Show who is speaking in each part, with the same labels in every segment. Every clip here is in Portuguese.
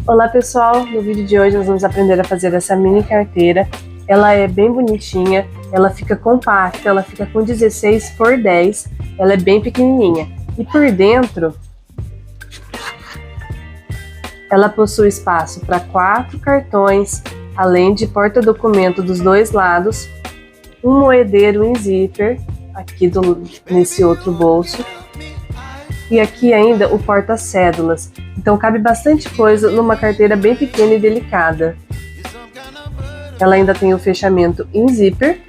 Speaker 1: Olá pessoal, no vídeo de hoje nós vamos aprender a fazer essa mini carteira. Ela é bem bonitinha, ela fica compacta, ela fica com 16 por 10, ela é bem pequenininha. E por dentro, ela possui espaço para 4 cartões, além de porta-documento dos dois lados, um moedeiro em zíper, aqui nesse outro bolso, e aqui ainda o porta-cédulas. Então cabe bastante coisa numa carteira bem pequena e delicada. Ela ainda tem o fechamento em zíper.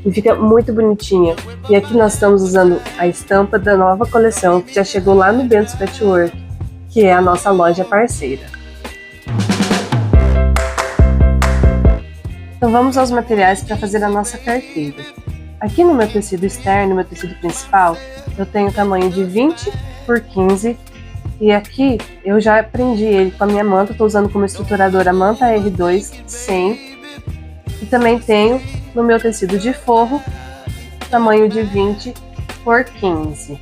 Speaker 1: E fica muito bonitinha. E aqui nós estamos usando a estampa da nova coleção, que já chegou lá no Bentos Patchwork, que é a nossa loja parceira. Então vamos aos materiais para fazer a nossa carteira. Aqui no meu tecido externo, meu tecido principal, eu tenho tamanho de 20 por 15 e aqui eu já prendi ele com a minha manta, estou usando como estruturador a manta R2 100 e também tenho no meu tecido de forro, tamanho de 20 por 15.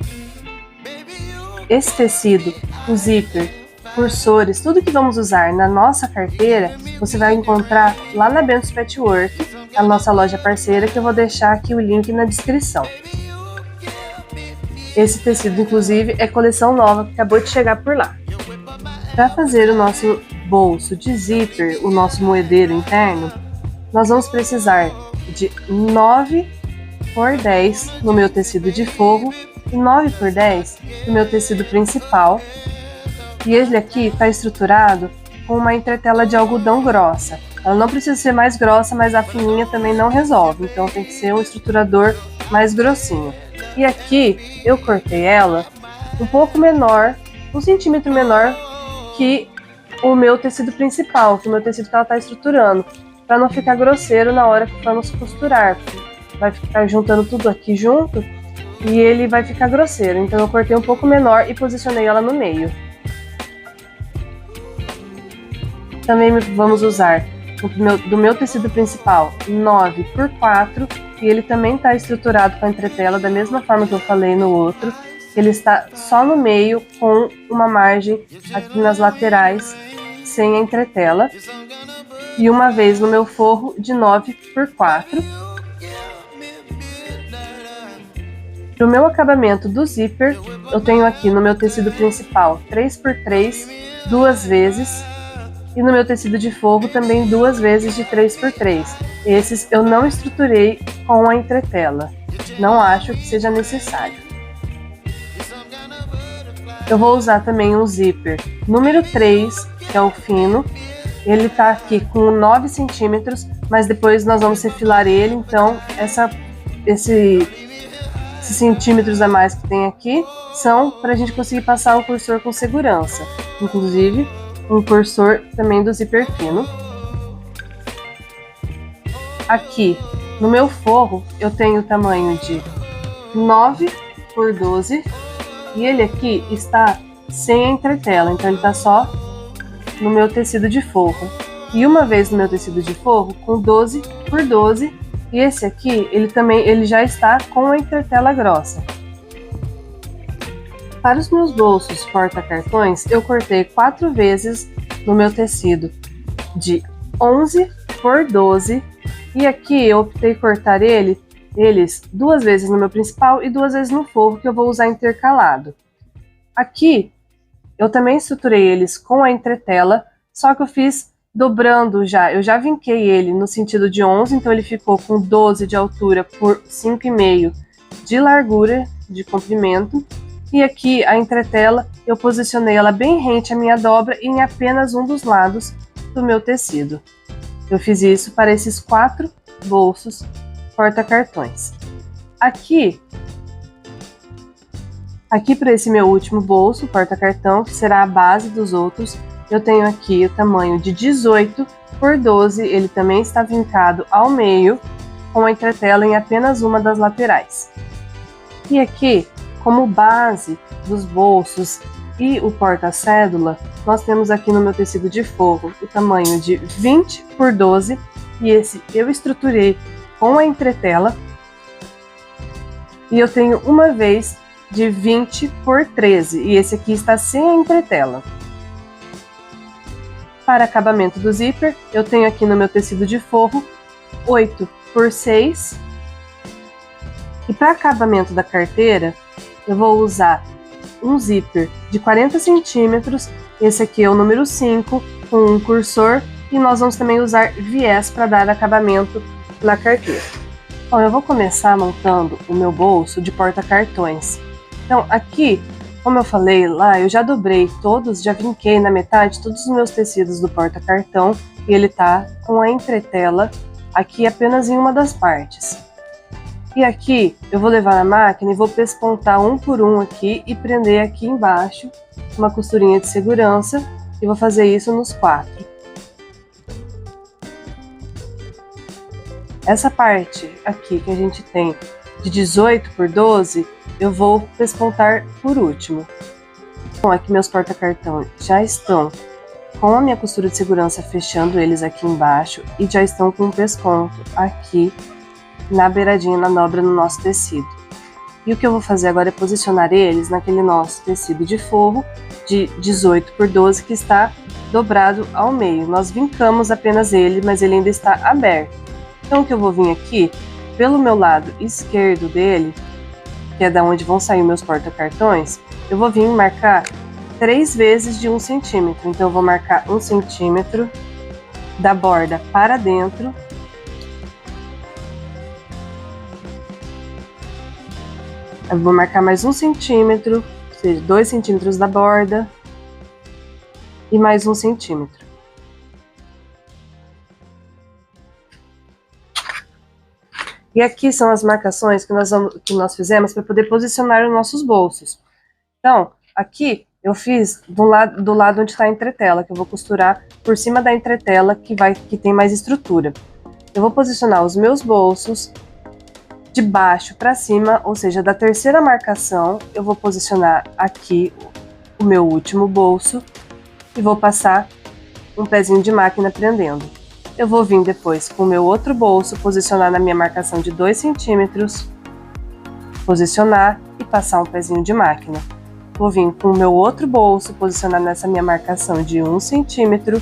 Speaker 1: Esse tecido, o zíper, cursores, tudo que vamos usar na nossa carteira, você vai encontrar lá na Bentos Patchwork, a nossa loja parceira, que eu vou deixar aqui o link na descrição. Esse tecido, inclusive, é coleção nova que acabou de chegar por lá. Para fazer o nosso bolso de zíper, o nosso moedeiro interno, nós vamos precisar de 9 por 10 no meu tecido de forro e 9 por 10 no meu tecido principal. E ele aqui está estruturado com uma entretela de algodão grossa. Ela não precisa ser mais grossa, mas a fininha também não resolve. Então tem que ser um estruturador mais grossinho. E aqui eu cortei ela um pouco menor, 1 centímetro menor que o meu tecido principal, que o meu tecido que ela está estruturando, para não ficar grosseiro na hora que formos costurar. Vai ficar juntando tudo aqui junto e ele vai ficar grosseiro. Então eu cortei um pouco menor e posicionei ela no meio. Também vamos usar do meu tecido principal 9 por 4 e ele também está estruturado com a entretela da mesma forma que eu falei no outro. Ele está só no meio com uma margem aqui nas laterais sem a entretela. E uma vez no meu forro de 9 por 4. Para o meu acabamento do zíper, eu tenho aqui no meu tecido principal 3 por 3, 2 vezes. E no meu tecido de forro também 2 vezes de 3 por 3. Esses eu não estruturei com a entretela. Não acho que seja necessário. Eu vou usar também um zíper número 3, que é o fino. Ele tá aqui com 9 centímetros, mas depois nós vamos refilar ele. Então esses centímetros a mais que tem aqui são para a gente conseguir passar o cursor com segurança. Inclusive, um cursor também do zíper fino. Aqui no meu forro eu tenho o tamanho de 9 por 12 e ele aqui está sem a entretela, então ele está só no meu tecido de forro. E uma vez no meu tecido de forro com 12 por 12 e esse aqui ele já está com a entretela grossa. Para os meus bolsos porta-cartões, eu cortei 4 vezes no meu tecido de 11 por 12 e aqui eu optei cortar eles 2 vezes no meu principal e 2 vezes no forro, que eu vou usar intercalado. Aqui eu também estruturei eles com a entretela, só que eu fiz dobrando já. Eu já vinquei ele no sentido de 11, então ele ficou com 12 de altura por 5,5 de largura, de comprimento. E aqui a entretela, eu posicionei ela bem rente à minha dobra e em apenas um dos lados do meu tecido. Eu fiz isso para esses 4 bolsos porta-cartões. Aqui para esse meu último bolso porta-cartão, que será a base dos outros, eu tenho aqui o tamanho de 18 por 12, ele também está vincado ao meio, com a entretela em apenas uma das laterais. E aqui, como base dos bolsos e o porta-cédula, nós temos aqui no meu tecido de forro o tamanho de 20 por 12 e esse eu estruturei com a entretela. E eu tenho uma vez de 20 por 13 e esse aqui está sem a entretela. Para acabamento do zíper, eu tenho aqui no meu tecido de forro 8 por 6. E para acabamento da carteira, eu vou usar um zíper de 40 centímetros, esse aqui é o número 5, com um cursor, e nós vamos também usar viés para dar acabamento na carteira. Bom, eu vou começar montando o meu bolso de porta-cartões. Então aqui, como eu falei lá, eu já dobrei todos, já vinquei na metade todos os meus tecidos do porta-cartão e ele tá com a entretela aqui apenas em uma das partes. E aqui eu vou levar na máquina e vou pespontar um por um aqui e prender aqui embaixo uma costurinha de segurança e vou fazer isso nos 4. Essa parte aqui que a gente tem de 18 por 12, eu vou pespontar por último. Bom, aqui meus porta-cartão já estão com a minha costura de segurança fechando eles aqui embaixo e já estão com um pesponto aqui na beiradinha, na dobra no nosso tecido. E o que eu vou fazer agora é posicionar eles naquele nosso tecido de forro de 18 por 12 que está dobrado ao meio. Nós vincamos apenas ele, mas ele ainda está aberto. Então o que eu vou vir aqui, pelo meu lado esquerdo dele, que é da onde vão sair meus porta-cartões, eu vou vir marcar 3 vezes de 1 centímetro. Então eu vou marcar 1 centímetro da borda para dentro. Eu vou marcar mais 1 centímetro, ou seja, 2 centímetros da borda e mais 1 centímetro. E aqui são as marcações que nós fizemos para poder posicionar os nossos bolsos. Então, aqui eu fiz do lado onde está a entretela, que eu vou costurar por cima da entretela que tem mais estrutura. Eu vou posicionar os meus bolsos de baixo para cima, ou seja, da terceira marcação, eu vou posicionar aqui o meu último bolso e vou passar um pezinho de máquina prendendo. Eu vou vir depois com o meu outro bolso, posicionar na minha marcação de 2 centímetros, posicionar e passar um pezinho de máquina. Vou vir com o meu outro bolso, posicionar nessa minha marcação de 1 centímetro,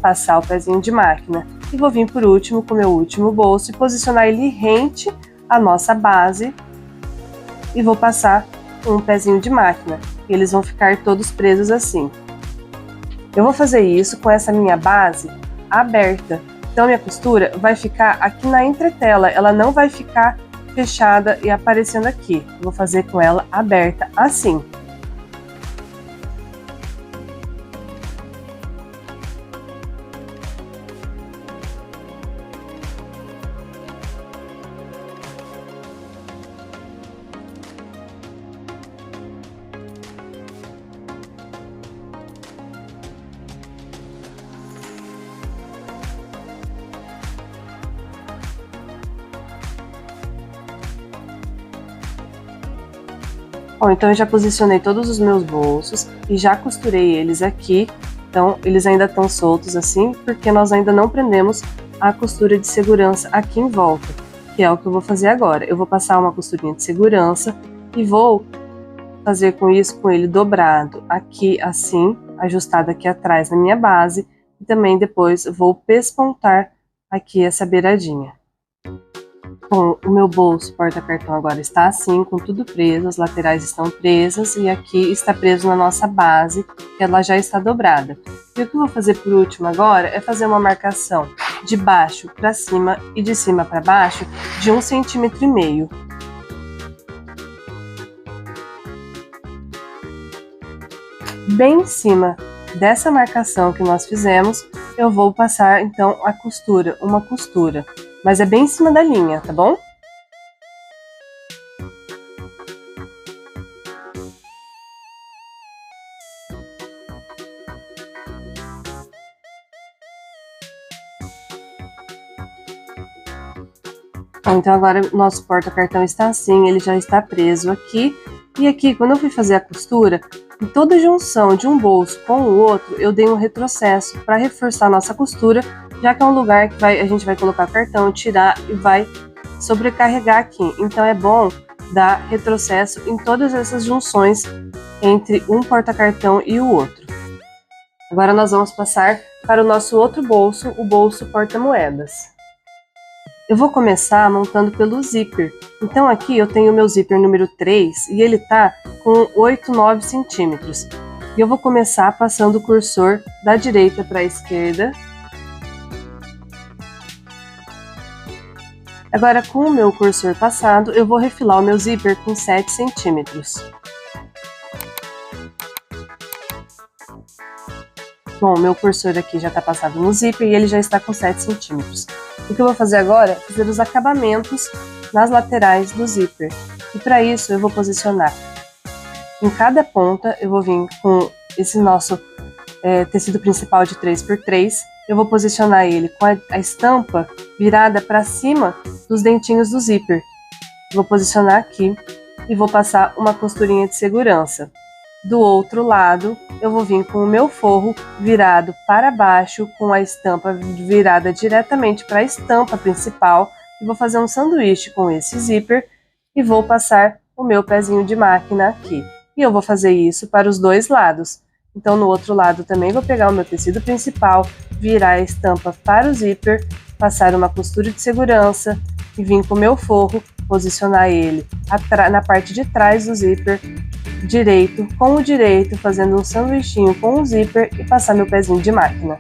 Speaker 1: passar o pezinho de máquina. E vou vir por último com o meu último bolso e posicionar ele rente à nossa base e vou passar um pezinho de máquina. E eles vão ficar todos presos assim. Eu vou fazer isso com essa minha base aberta, então minha costura vai ficar aqui na entretela, ela não vai ficar fechada e aparecendo aqui. Eu vou fazer com ela aberta assim. Bom, então eu já posicionei todos os meus bolsos e já costurei eles aqui, então eles ainda estão soltos assim, porque nós ainda não prendemos a costura de segurança aqui em volta, que é o que eu vou fazer agora. Eu vou passar uma costurinha de segurança e vou fazer com isso, com ele dobrado aqui assim, ajustado aqui atrás na minha base, e também depois vou pespontar aqui essa beiradinha. Bom, o meu bolso porta-cartão agora está assim, com tudo preso, as laterais estão presas e aqui está preso na nossa base, que ela já está dobrada. E o que eu vou fazer por último agora é fazer uma marcação de baixo para cima e de cima para baixo de 1,5 centímetro. Bem em cima dessa marcação que nós fizemos, eu vou passar então a costura, uma costura. Mas é bem em cima da linha, tá bom? Então agora o nosso porta-cartão está assim, ele já está preso aqui. E aqui, quando eu fui fazer a costura, em toda junção de um bolso com o outro, eu dei um retrocesso para reforçar a nossa costura, já que é um lugar que a gente vai colocar cartão, tirar e vai sobrecarregar aqui. Então é bom dá retrocesso em todas essas junções entre um porta-cartão e o outro. Agora nós vamos passar para o nosso outro bolso, o bolso porta-moedas. Eu vou começar montando pelo zíper. Então aqui eu tenho o meu zíper número 3 e ele tá com 8, 9 centímetros. E eu vou começar passando o cursor da direita para a esquerda. Agora, com o meu cursor passado, eu vou refilar o meu zíper com 7 centímetros. Bom, meu cursor aqui já está passado no zíper e ele já está com 7 centímetros. O que eu vou fazer agora é fazer os acabamentos nas laterais do zíper. E para isso eu vou posicionar em cada ponta, eu vou vir com esse nosso tecido principal de 3x3. Eu vou posicionar ele com a estampa virada para cima dos dentinhos do zíper. Vou posicionar aqui e vou passar uma costurinha de segurança. Do outro lado, eu vou vir com o meu forro virado para baixo, com a estampa virada diretamente para a estampa principal. E vou fazer um sanduíche com esse zíper e vou passar o meu pezinho de máquina aqui. E eu vou fazer isso para os dois lados. Então, no outro lado também vou pegar o meu tecido principal, virar a estampa para o zíper, passar uma costura de segurança e vir com o meu forro, posicionar ele na parte de trás do zíper, direito com o direito, fazendo um sanduichinho com o zíper e passar meu pezinho de máquina.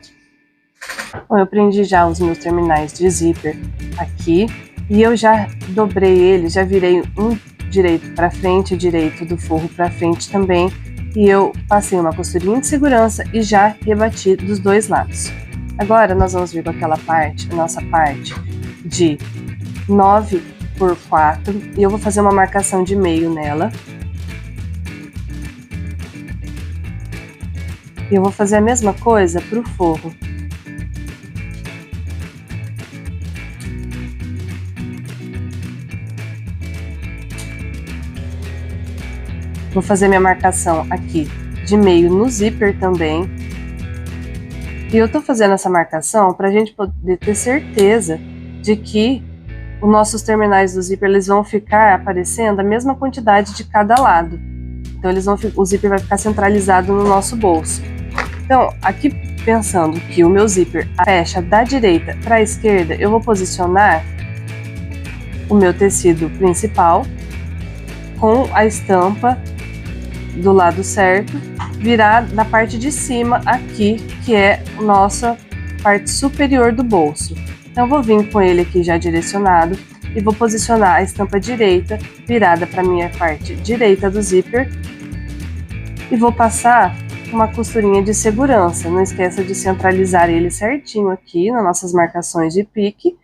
Speaker 1: Bom, eu prendi já os meus terminais de zíper aqui e eu já dobrei ele, já virei um direito para frente, o direito do forro para frente também. E eu passei uma costurinha de segurança e já rebati dos dois lados. Agora nós vamos vir com aquela parte, a nossa parte de 9 por 4 e eu vou fazer uma marcação de meio nela. E eu vou fazer a mesma coisa para o forro. Vou fazer minha marcação aqui de meio no zíper também. E eu tô fazendo essa marcação para a gente poder ter certeza de que os nossos terminais do zíper eles vão ficar aparecendo a mesma quantidade de cada lado. Então o zíper vai ficar centralizado no nosso bolso. Então, aqui pensando que o meu zíper fecha da direita para a esquerda, eu vou posicionar o meu tecido principal com a estampa do lado certo, virar na parte de cima aqui, que é a nossa parte superior do bolso. Então eu vou vir com ele aqui já direcionado e vou posicionar a estampa direita virada para a minha parte direita do zíper e vou passar uma costurinha de segurança. Não esqueça de centralizar ele certinho aqui nas nossas marcações de pique.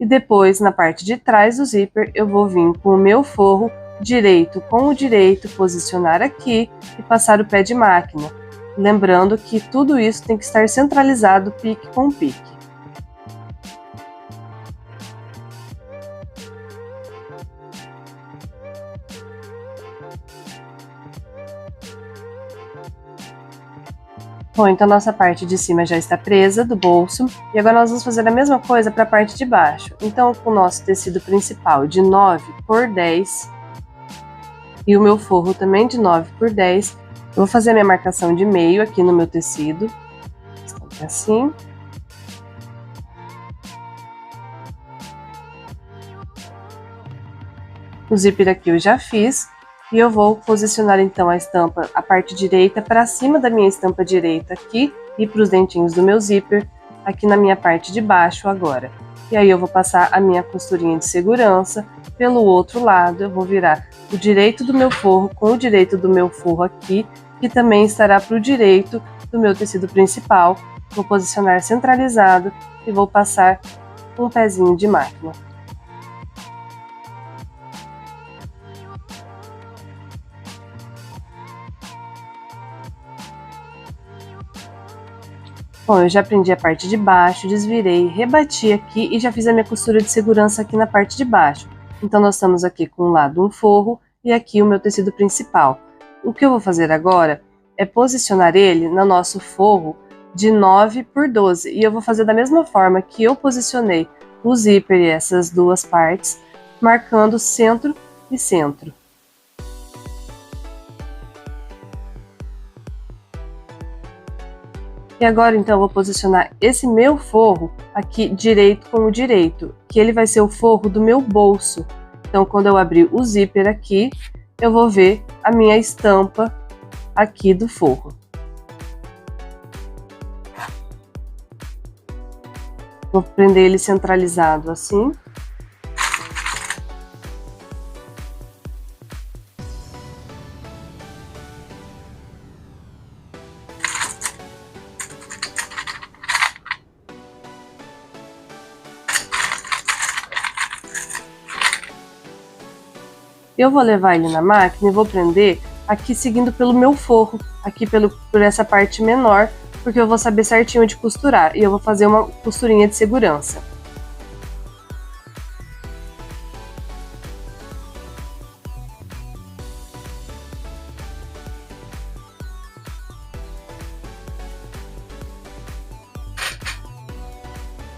Speaker 1: E depois, na parte de trás do zíper, eu vou vir com o meu forro direito com o direito, posicionar aqui e passar o pé de máquina. Lembrando que tudo isso tem que estar centralizado pique com pique. Bom, então nossa parte de cima já está presa do bolso e agora nós vamos fazer a mesma coisa para a parte de baixo. Então, com o nosso tecido principal de 9 por 10 e o meu forro também de 9 por 10, eu vou fazer a minha marcação de meio aqui no meu tecido, assim. O zíper aqui eu já fiz. E eu vou posicionar então a estampa, a parte direita para cima da minha estampa direita aqui e para os dentinhos do meu zíper aqui na minha parte de baixo agora. E aí eu vou passar a minha costurinha de segurança pelo outro lado, eu vou virar o direito do meu forro com o direito do meu forro aqui, que também estará para o direito do meu tecido principal. Vou posicionar centralizado e vou passar um pezinho de máquina. Bom, eu já prendi a parte de baixo, desvirei, rebati aqui e já fiz a minha costura de segurança aqui na parte de baixo. Então nós estamos aqui com um lado um forro e aqui o meu tecido principal. O que eu vou fazer agora é posicionar ele no nosso forro de 9 por 12 e eu vou fazer da mesma forma que eu posicionei o zíper e essas duas partes, marcando o centro e centro. E agora, então, eu vou posicionar esse meu forro aqui direito com o direito, que ele vai ser o forro do meu bolso. Então, quando eu abrir o zíper aqui, eu vou ver a minha estampa aqui do forro. Vou prender ele centralizado assim. Eu vou levar ele na máquina e vou prender aqui seguindo pelo meu forro, aqui por essa parte menor, porque eu vou saber certinho onde costurar e eu vou fazer uma costurinha de segurança.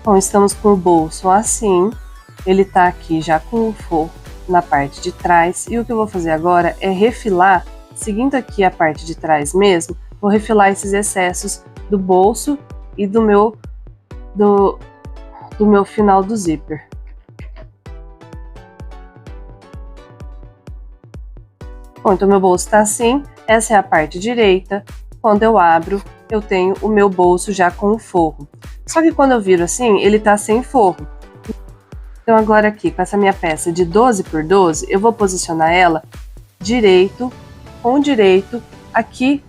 Speaker 1: Bom, estamos com o bolso assim, ele tá aqui já com o forro na parte de trás, e o que eu vou fazer agora é refilar, seguindo aqui a parte de trás mesmo, vou refilar esses excessos do bolso e do meu final do zíper. Bom, então meu bolso tá assim, essa é a parte direita, quando eu abro, eu tenho o meu bolso já com o forro. Só que quando eu viro assim, ele tá sem forro. Então agora aqui, com essa minha peça de 12 por 12, eu vou posicionar ela direito, com direito, aqui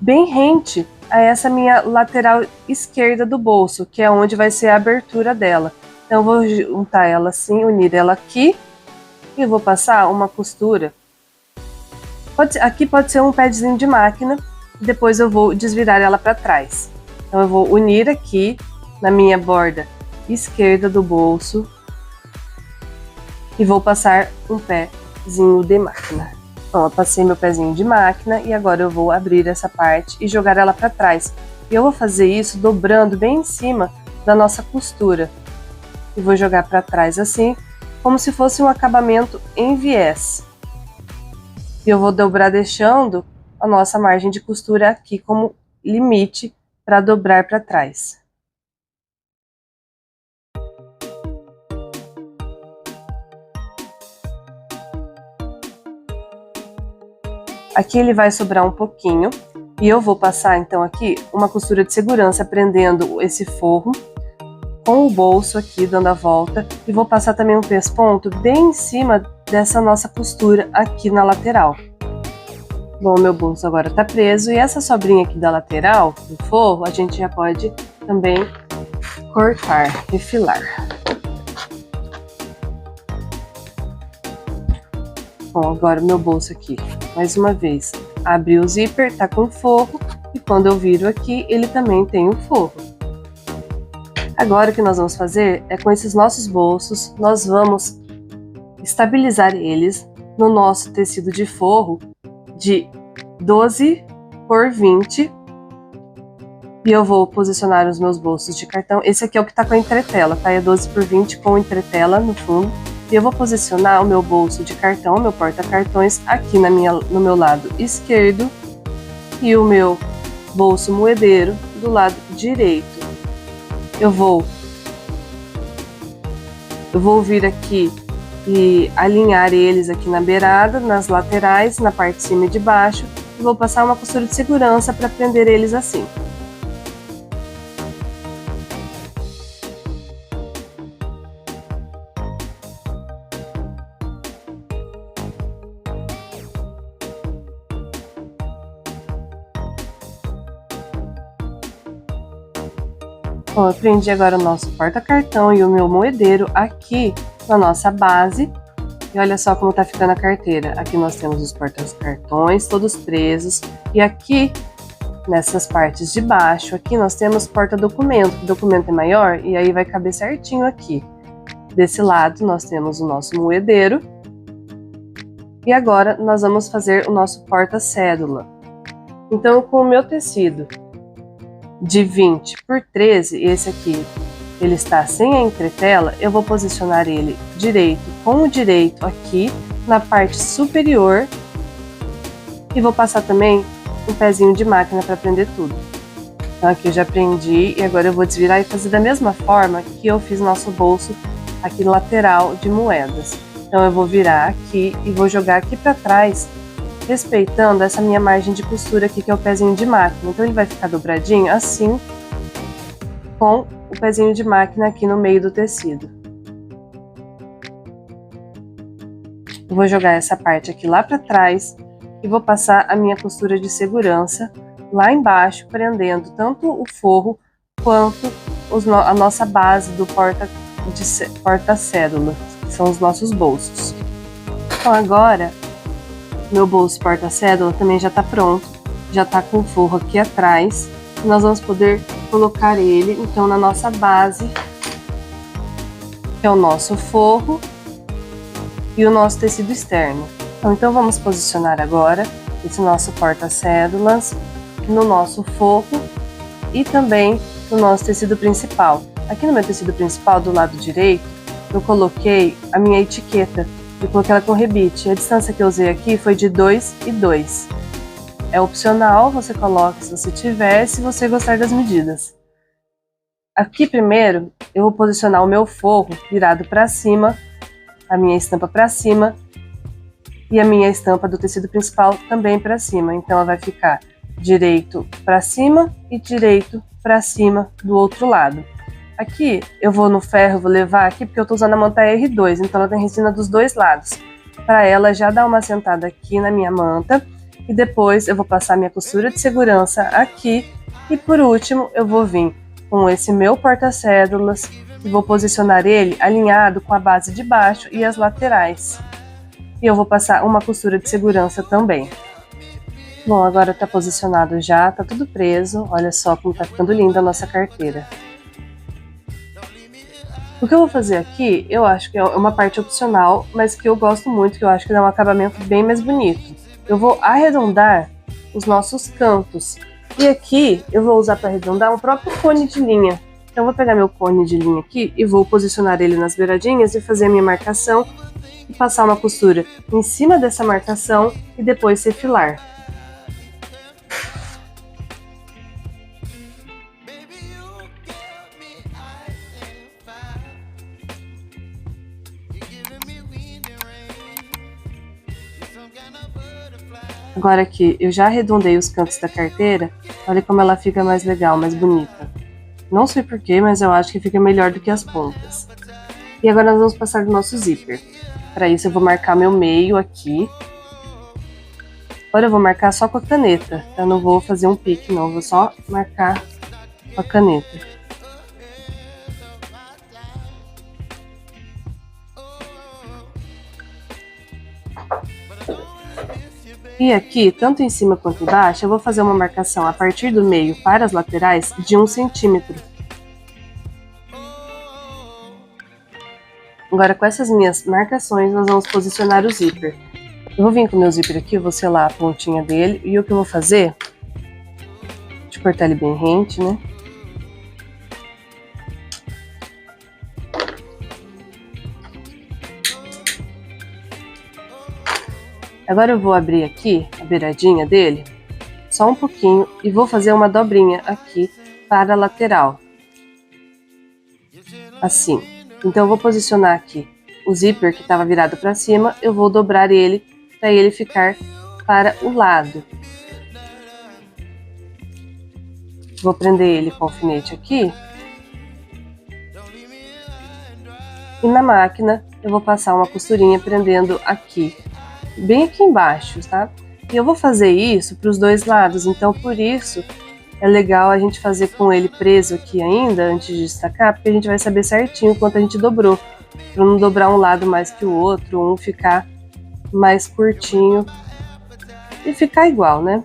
Speaker 1: bem rente a essa minha lateral esquerda do bolso, que é onde vai ser a abertura dela. Então eu vou juntar ela assim, unir ela aqui, e vou passar uma costura. Aqui pode ser um padzinho de máquina, depois eu vou desvirar ela para trás. Então eu vou unir aqui na minha borda esquerda do bolso, e vou passar um pezinho de máquina. Bom, eu passei meu pezinho de máquina e agora eu vou abrir essa parte e jogar ela para trás. E eu vou fazer isso dobrando bem em cima da nossa costura. E vou jogar para trás assim, como se fosse um acabamento em viés. E eu vou dobrar deixando a nossa margem de costura aqui como limite para dobrar para trás. Aqui ele vai sobrar um pouquinho e eu vou passar então aqui uma costura de segurança prendendo esse forro com o bolso aqui dando a volta, e vou passar também um pesponto bem em cima dessa nossa costura aqui na lateral. Bom, meu bolso agora tá preso, e essa sobrinha aqui da lateral do forro a gente já pode também cortar, refilar. Bom, agora o meu bolso aqui, mais uma vez, abre o zíper, tá com forro, e quando eu viro aqui, ele também tem o forro. Agora o que nós vamos fazer é, com esses nossos bolsos, nós vamos estabilizar eles no nosso tecido de forro de 12 por 20, e eu vou posicionar os meus bolsos de cartão. Esse aqui é o que tá com a entretela, tá? É 12 por 20 com entretela no fundo. E eu vou posicionar o meu bolso de cartão, meu porta-cartões, aqui no meu lado esquerdo, e o meu bolso moedeiro do lado direito. Eu vou vir aqui e alinhar eles aqui na beirada, nas laterais, na parte de cima e de baixo, e vou passar uma costura de segurança para prender eles assim. Bom, eu prendi agora o nosso porta-cartão e o meu moedeiro aqui na nossa base. E olha só como tá ficando a carteira. Aqui nós temos os porta-cartões todos presos. E aqui, nessas partes de baixo, aqui nós temos porta-documento. O documento é maior e aí vai caber certinho aqui. Desse lado nós temos o nosso moedeiro. E agora nós vamos fazer o nosso porta-cédula. Então, com o meu tecido de 20 por 13, esse aqui ele está sem a entretela, eu vou posicionar ele direito com o direito aqui na parte superior e vou passar também um pezinho de máquina para prender tudo. Então aqui eu já prendi e agora eu vou desvirar e fazer da mesma forma que eu fiz nosso bolso aqui lateral de moedas. Então eu vou virar aqui e vou jogar aqui para trás, respeitando essa minha margem de costura aqui, que é o pezinho de máquina. Então ele vai ficar dobradinho assim, com o pezinho de máquina aqui no meio do tecido. Eu vou jogar essa parte aqui lá para trás e vou passar a minha costura de segurança lá embaixo, prendendo tanto o forro quanto a nossa base do porta-cédula, que são os nossos bolsos. Então agora, meu bolso porta-cédula também já está pronto, já está com o forro aqui atrás. E nós vamos poder colocar ele, então, na nossa base, que é o nosso forro e o nosso tecido externo. Então vamos posicionar agora esse nosso porta-cédulas no nosso forro e também no nosso tecido principal. Aqui no meu tecido principal, do lado direito, eu coloquei a minha etiqueta e coloquei ela com rebite. A distância que eu usei aqui foi de 2 e 2. É opcional, você coloca se você tiver, se você gostar das medidas. Aqui primeiro, eu vou posicionar o meu forro virado para cima, a minha estampa para cima e a minha estampa do tecido principal também para cima. Então ela vai ficar direito para cima e direito para cima do outro lado. Aqui eu vou no ferro, vou levar aqui porque eu estou usando a manta R2, então ela tem resina dos dois lados. Para ela já dar uma sentada aqui na minha manta e depois eu vou passar minha costura de segurança aqui e por último eu vou vir com esse meu porta-cédulas e vou posicionar ele alinhado com a base de baixo e as laterais. E eu vou passar uma costura de segurança também. Bom, agora tá posicionado já, tá tudo preso. Olha só como tá ficando linda a nossa carteira. O que eu vou fazer aqui, eu acho que é uma parte opcional, mas que eu gosto muito, que eu acho que dá um acabamento bem mais bonito. Eu vou arredondar os nossos cantos. E aqui eu vou usar para arredondar um próprio cone de linha. Então eu vou pegar meu cone de linha aqui e vou posicionar ele nas beiradinhas e fazer a minha marcação e passar uma costura em cima dessa marcação e depois refilar. Agora aqui eu já arredondei os cantos da carteira, olha como ela fica mais legal, mais bonita. Não sei porquê, mas eu acho que fica melhor do que as pontas. E agora nós vamos passar do nosso zíper. Para isso eu vou marcar meu meio aqui. Agora eu vou marcar só com a caneta, eu não vou fazer um pique não, vou só marcar com a caneta. E aqui, tanto em cima quanto embaixo, eu vou fazer uma marcação a partir do meio para as laterais de 1 centímetro. Agora, com essas minhas marcações, nós vamos posicionar o zíper. Eu vou vir com o meu zíper aqui, vou selar a pontinha dele, e o que eu vou fazer? Deixa eu cortar ele bem rente, né? Agora eu vou abrir aqui a beiradinha dele, só um pouquinho, e vou fazer uma dobrinha aqui para a lateral. Assim. Então eu vou posicionar aqui o zíper que estava virado para cima, eu vou dobrar ele para ele ficar para o lado. Vou prender ele com o alfinete aqui. E na máquina eu vou passar uma costurinha prendendo aqui, bem aqui embaixo, tá? E eu vou fazer isso para os dois lados, então por isso é legal a gente fazer com ele preso aqui ainda, antes de destacar, porque a gente vai saber certinho quanto a gente dobrou, para não dobrar um lado mais que o outro, um ficar mais curtinho e ficar igual, né?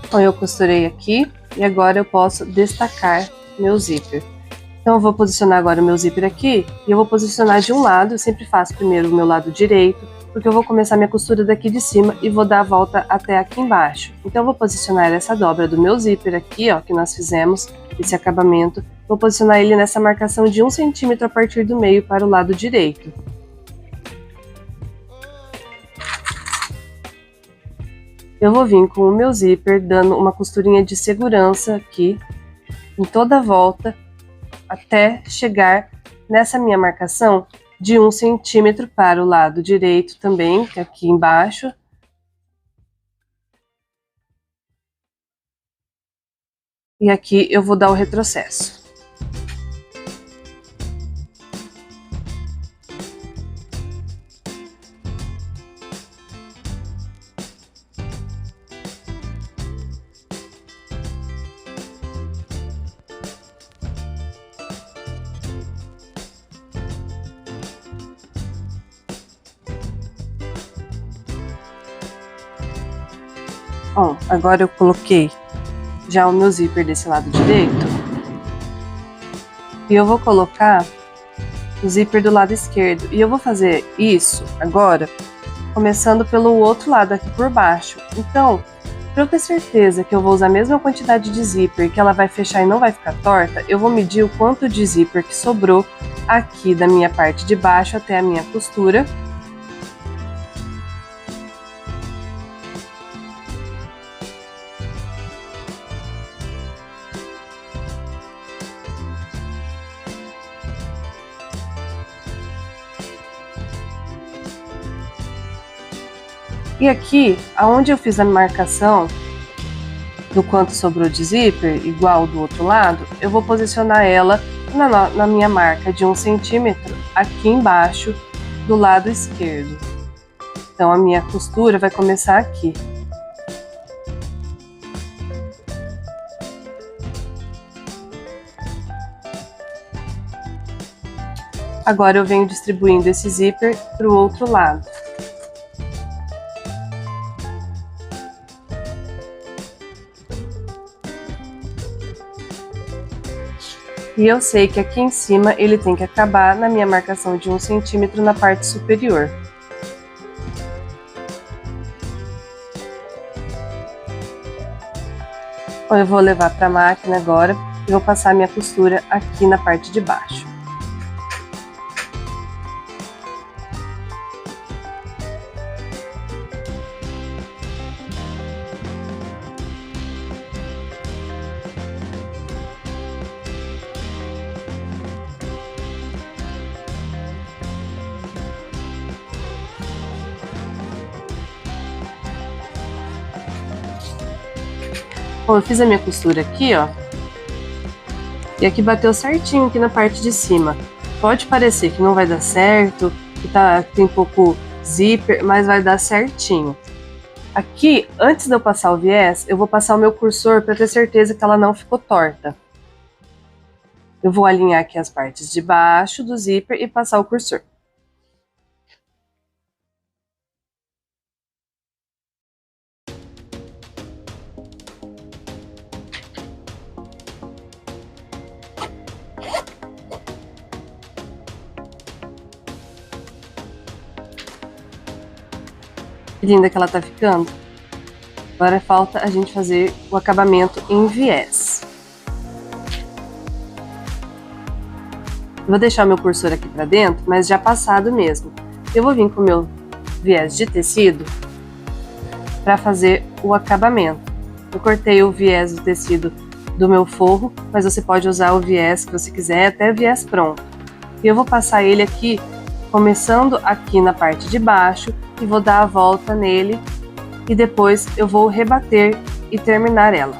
Speaker 1: Então eu costurei aqui e agora eu posso destacar meu zíper. Então eu vou posicionar agora o meu zíper aqui e eu vou posicionar de um lado, eu sempre faço primeiro o meu lado direito, porque eu vou começar minha costura daqui de cima e vou dar a volta até aqui embaixo. Então eu vou posicionar essa dobra do meu zíper aqui, ó, que nós fizemos, esse acabamento, vou posicionar ele nessa marcação de 1 centímetro a partir do meio para o lado direito. Eu vou vir com o meu zíper dando uma costurinha de segurança aqui, em toda a volta, até chegar nessa minha marcação de 1 centímetro para o lado direito também, que é aqui embaixo. E aqui eu vou dar o retrocesso. Bom, agora eu coloquei já o meu zíper desse lado direito. E eu vou colocar o zíper do lado esquerdo. E eu vou fazer isso agora, começando pelo outro lado aqui por baixo. Então, para eu ter certeza que eu vou usar a mesma quantidade de zíper, que ela vai fechar e não vai ficar torta, eu vou medir o quanto de zíper que sobrou aqui da minha parte de baixo até a minha costura. E aqui, aonde eu fiz a marcação do quanto sobrou de zíper, igual do outro lado, eu vou posicionar ela na minha marca de 1 centímetro aqui embaixo do lado esquerdo. Então a minha costura vai começar aqui. Agora eu venho distribuindo esse zíper para o outro lado. E eu sei que aqui em cima ele tem que acabar na minha marcação de 1 centímetro na parte superior. Então eu vou levar para a máquina agora e vou passar a minha costura aqui na parte de baixo. Bom, eu fiz a minha costura aqui, ó, e aqui bateu certinho aqui na parte de cima. Pode parecer que não vai dar certo, que tem pouco zíper, mas vai dar certinho. Aqui, antes de eu passar o viés, eu vou passar o meu cursor para ter certeza que ela não ficou torta. Eu vou alinhar aqui as partes de baixo do zíper e passar o cursor. Que linda que ela tá ficando. Agora falta a gente fazer o acabamento em viés. Eu vou deixar o meu cursor aqui pra dentro, mas já passado mesmo. Eu vou vir com o meu viés de tecido para fazer o acabamento. Eu cortei o viés do tecido do meu forro, mas você pode usar o viés que você quiser, até viés pronto. E eu vou passar ele aqui, começando aqui na parte de baixo, e vou dar a volta nele, e depois eu vou rebater e terminar ela.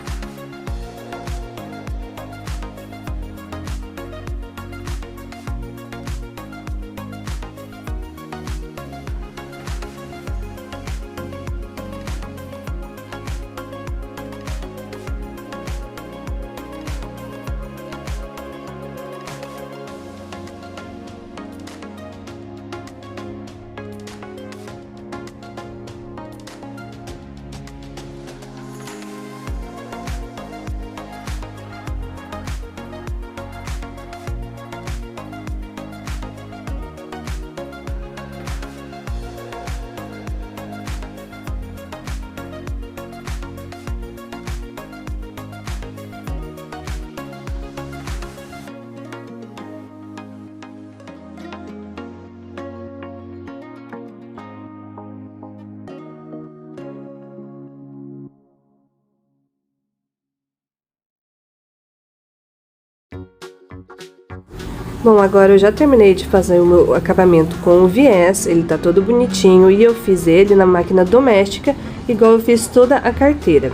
Speaker 1: Bom, agora eu já terminei de fazer o meu acabamento com o viés, ele tá todo bonitinho e eu fiz ele na máquina doméstica, igual eu fiz toda a carteira.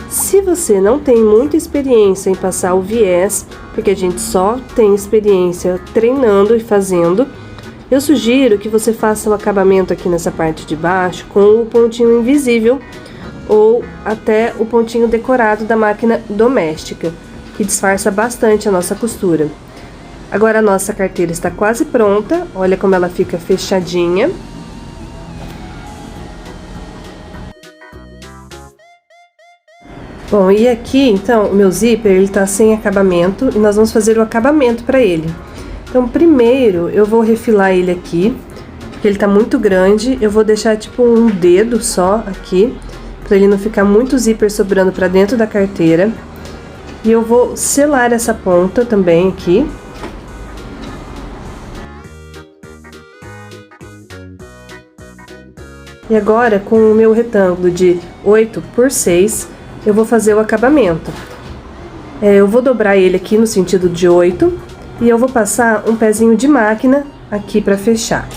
Speaker 1: Se você não tem muita experiência em passar o viés, porque a gente só tem experiência treinando e fazendo, eu sugiro que você faça o acabamento aqui nessa parte de baixo com o pontinho invisível ou até o pontinho decorado da máquina doméstica, que disfarça bastante a nossa costura. Agora a nossa carteira está quase pronta, olha como ela fica fechadinha. Bom, e aqui então o meu zíper ele tá sem acabamento e nós vamos fazer o acabamento para ele. Então primeiro eu vou refilar ele aqui, porque ele tá muito grande, eu vou deixar tipo um dedo só aqui, para ele não ficar muito zíper sobrando para dentro da carteira. E eu vou selar essa ponta também aqui. E agora, com o meu retângulo de 8 por 6, eu vou fazer o acabamento. Eu vou dobrar ele aqui no sentido de 8 e eu vou passar um pezinho de máquina aqui para fechar.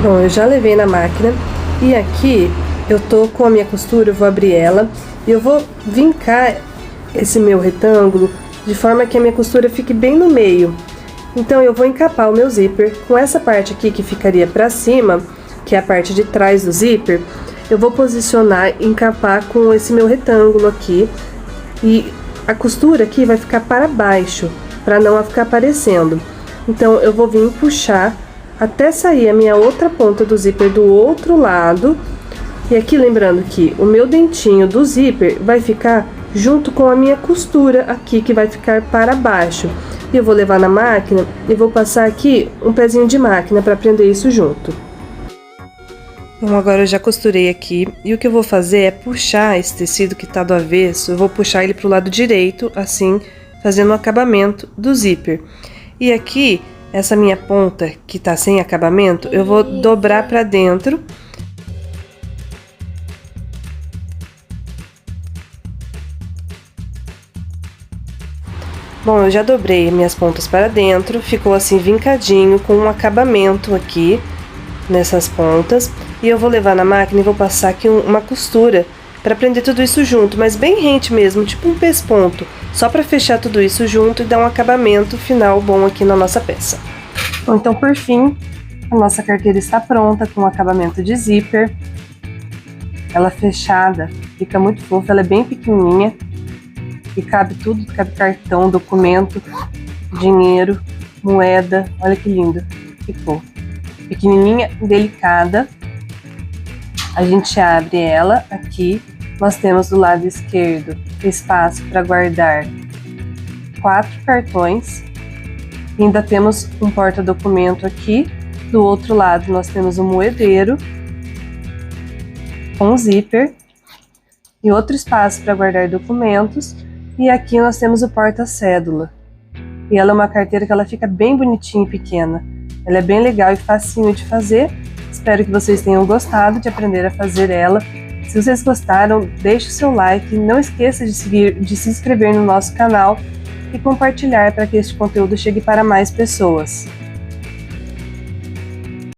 Speaker 1: Bom, eu já levei na máquina e aqui eu tô com a minha costura, eu vou abrir ela e eu vou vincar esse meu retângulo de forma que a minha costura fique bem no meio. Então eu vou encapar o meu zíper com essa parte aqui que ficaria para cima, que é a parte de trás do zíper. Eu vou posicionar e encapar com esse meu retângulo aqui e a costura aqui vai ficar para baixo, para não ficar aparecendo. Então eu vou vir puxar até sair a minha outra ponta do zíper do outro lado. E aqui lembrando que o meu dentinho do zíper vai ficar junto com a minha costura aqui, que vai ficar para baixo. E eu vou levar na máquina e vou passar aqui um pezinho de máquina para prender isso junto. Bom, agora eu já costurei aqui e o que eu vou fazer é puxar esse tecido que tá do avesso, eu vou puxar ele pro lado direito, assim, fazendo o acabamento do zíper. E aqui, essa minha ponta que tá sem acabamento, eu vou dobrar pra dentro. Bom, eu já dobrei minhas pontas para dentro, ficou assim vincadinho, com um acabamento aqui nessas pontas. E eu vou levar na máquina e vou passar aqui uma costura para prender tudo isso junto, mas bem rente mesmo, tipo um pesponto, só para fechar tudo isso junto e dar um acabamento final bom aqui na nossa peça. Bom, então por fim, a nossa carteira está pronta com o acabamento de zíper. Ela fechada, fica muito fofa, ela é bem pequenininha. E cabe tudo, cabe cartão, documento, dinheiro, moeda, olha que lindo, ficou. Pequenininha, delicada. A gente abre ela aqui, nós temos do lado esquerdo espaço para guardar 4 cartões. E ainda temos um porta-documento aqui, do outro lado nós temos um moedeiro com zíper e outro espaço para guardar documentos. E aqui nós temos o porta-cédula. E ela é uma carteira que ela fica bem bonitinha e pequena. Ela é bem legal e facinho de fazer. Espero que vocês tenham gostado de aprender a fazer ela. Se vocês gostaram, deixe o seu like. Não esqueça de se inscrever no nosso canal e compartilhar para que este conteúdo chegue para mais pessoas.